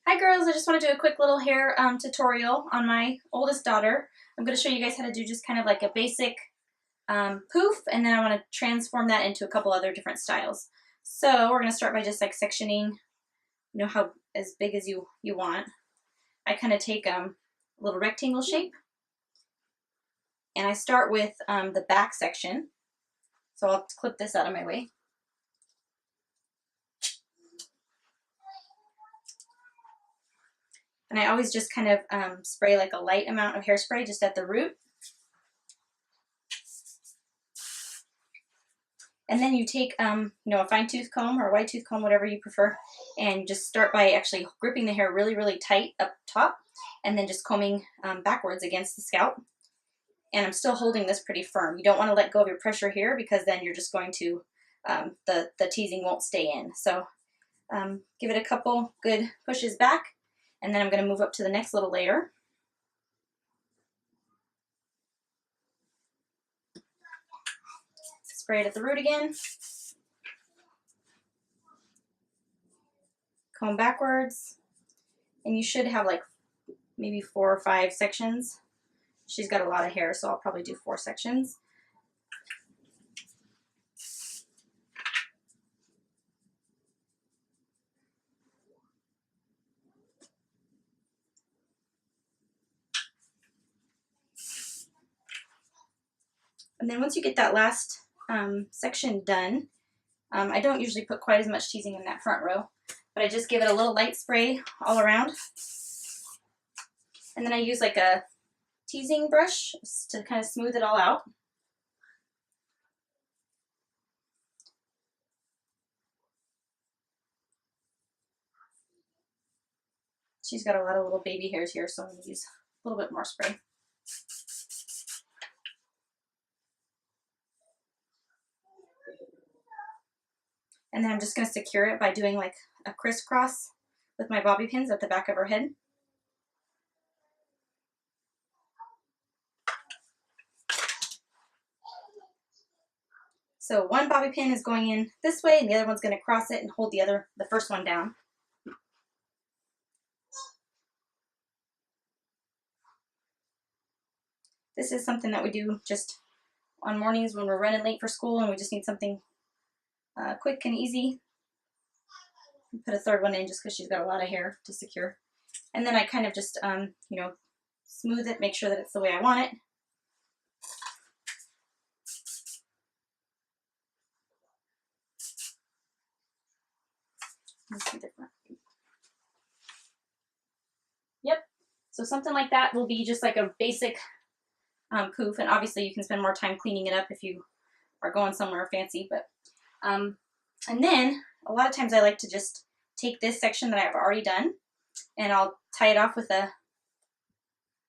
Hi girls, I just want to do a quick little hair tutorial on my oldest daughter. I'm going to show you guys how to do just kind of like a basic poof, and then I want to transform that into a couple other different styles. So we're going to start by just like sectioning, how as big as you want. I kind of take a little rectangle shape, and I start with the back section. So I'll clip this out of my way. And I always just kind of spray like a light amount of hairspray just at the root. And then you take, a fine tooth comb or a wide tooth comb, whatever you prefer, and you just start by actually gripping the hair really, really tight up top, and then just combing backwards against the scalp. And I'm still holding this pretty firm. You don't want to let go of your pressure here because then you're just going to, the teasing won't stay in. So give it a couple good pushes back. And then I'm going to move up to the next little layer. Spray it at the root again. Comb backwards. And you should have like maybe 4 or 5 sections. She's got a lot of hair, so I'll probably do 4 sections. And then once you get that last section done, I don't usually put quite as much teasing in that front row, but I just give it a little light spray all around. And then I use like a teasing brush to kind of smooth it all out. She's got a lot of little baby hairs here, so I'm going to use a little bit more spray. And then I'm just going to secure it by doing like a crisscross with my bobby pins at the back of her head. So one bobby pin is going in this way, and the other one's going to cross it and hold the first one down. This is something that we do just on mornings when we're running late for school and we just need something quick and easy. Put a third one in just because she's got a lot of hair to secure. And then I kind of just, smooth it, make sure that it's the way I want it. Yep. So something like that will be just like a basic poof, and obviously you can spend more time cleaning it up if you are going somewhere fancy. But and then a lot of times I like to just take this section that I've already done, and I'll tie it off with a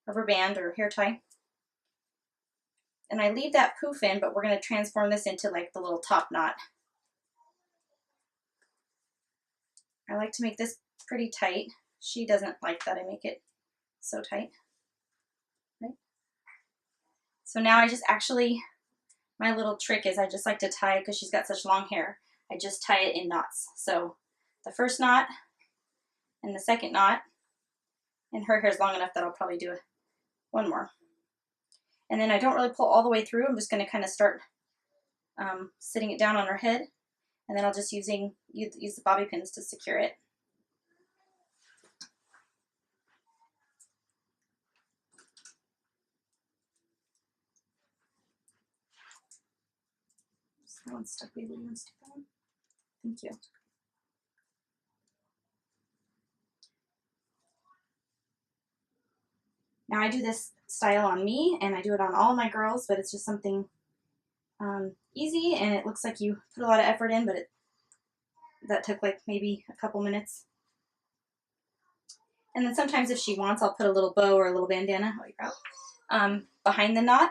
rubber band or hair tie. And I leave that poof in, but we're going to transform this into like the little top knot. I like to make this pretty tight. She doesn't like that I make it so tight. Right? So now I just actually, my little trick is I just like to tie, because she's got such long hair, I just tie it in knots. So the first knot and the second knot, and her hair's long enough that I'll probably do one more. And then I don't really pull all the way through. I'm just going to kind of start sitting it down on her head, and then I'll just use the bobby pins to secure it. That one's stuck. Maybe you want to stick that one? Thank you. Now I do this style on me, and I do it on all my girls, but it's just something easy, and it looks like you put a lot of effort in, but that took like maybe a couple minutes. And then sometimes if she wants, I'll put a little bow or a little bandana behind the knot.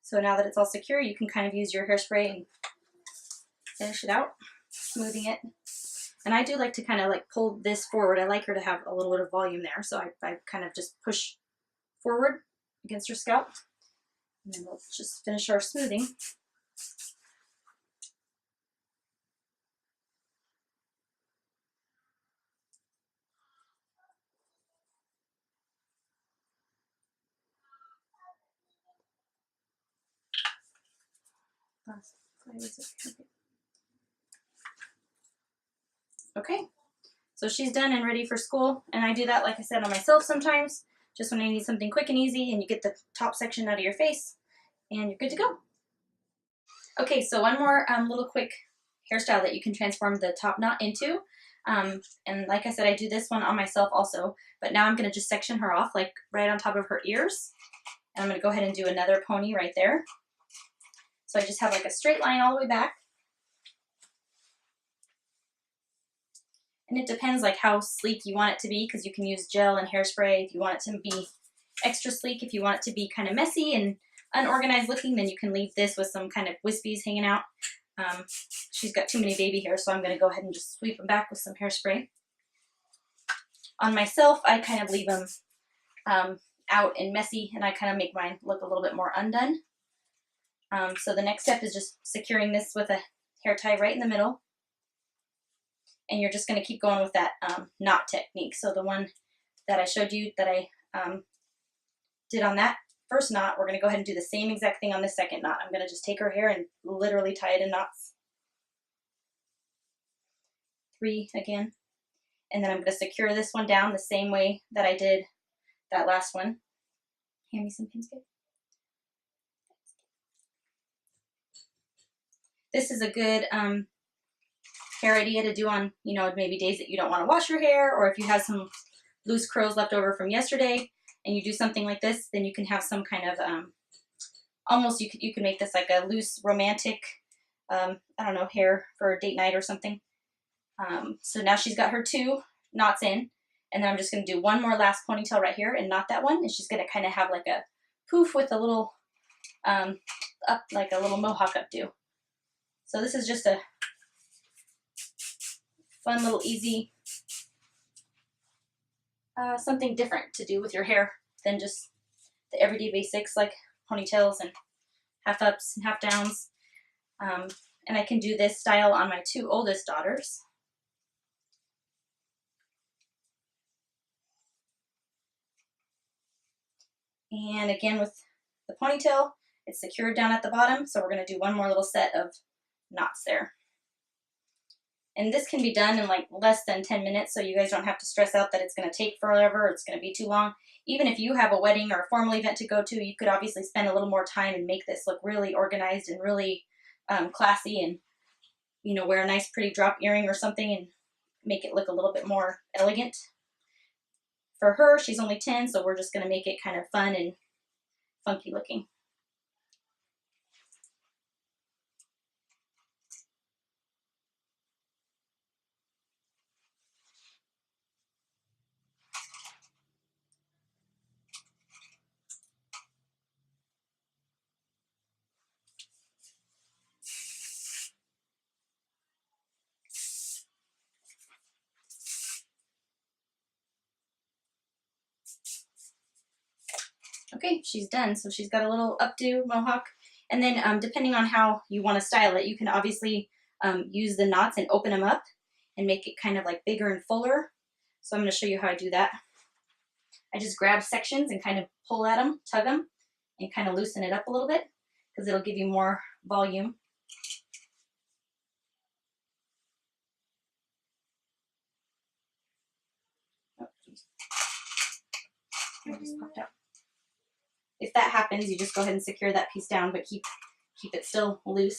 So now that it's all secure, you can kind of use your hairspray and finish it out, smoothing it. And I do like to kind of like pull this forward. I like her to have a little bit of volume there, so I kind of just push forward against her scalp. And then we'll just finish our smoothing. Okay, so she's done and ready for school, and I do that, like I said, on myself sometimes, just when I need something quick and easy, and you get the top section out of your face, and you're good to go. Okay, so one more little quick hairstyle that you can transform the top knot into. And like I said, I do this one on myself also, but now I'm going to just section her off like right on top of her ears. And I'm going to go ahead and do another pony right there. So I just have like a straight line all the way back. And it depends like how sleek you want it to be, because you can use gel and hairspray if you want it to be extra sleek. If you want it to be kind of messy and unorganized looking, then you can leave this with some kind of wispies hanging out. She's got too many baby hairs, so I'm going to go ahead and just sweep them back with some hairspray. On myself, I kind of leave them out and messy, and I kind of make mine look a little bit more undone. So the next step is just securing this with a hair tie right in the middle. And you're just going to keep going with that knot technique. So the one that I showed you that I did on that first knot, we're going to go ahead and do the same exact thing on the second knot. I'm going to just take her hair and literally tie it in knots. 3 again. And then I'm going to secure this one down the same way that I did that last one. Hand me some pins, babe. This is a good hair idea to do on, you know, maybe days that you don't want to wash your hair, or if you have some loose curls left over from yesterday and you do something like this, then you can have some kind of almost you can make this like a loose romantic I don't know, hair for a date night or something. So now she's got her 2 knots in, and then I'm just going to do one more last ponytail right here and knot that one, and she's going to kind of have like a poof with a little up, like a little mohawk updo. So this is just a fun little easy something different to do with your hair than just the everyday basics like ponytails and half ups and half downs. And I can do this style on my 2 oldest daughters. And again, with the ponytail, it's secured down at the bottom, so we're going to do one more little set of knots there. And this can be done in like less than 10 minutes, so you guys don't have to stress out that it's going to take forever or it's going to be too long. Even if you have a wedding or a formal event to go to, you could obviously spend a little more time and make this look really organized and really classy, and, you know, wear a nice pretty drop earring or something and make it look a little bit more elegant. For her, she's only 10, so we're just going to make it kind of fun and funky looking. Okay, she's done. So she's got a little updo mohawk. And then depending on how you want to style it, you can obviously use the knots and open them up and make it kind of like bigger and fuller. So I'm going to show you how I do that. I just grab sections and kind of pull at them, tug them, and kind of loosen it up a little bit because it'll give you more volume. Oh, geez. It just popped out. If that happens, you just go ahead and secure that piece down, but keep it still loose.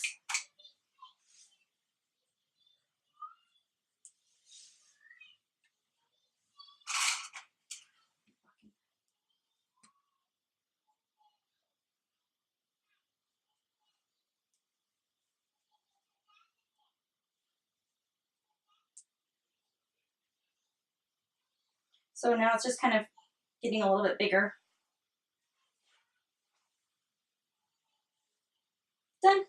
So now it's just kind of getting a little bit bigger. Done.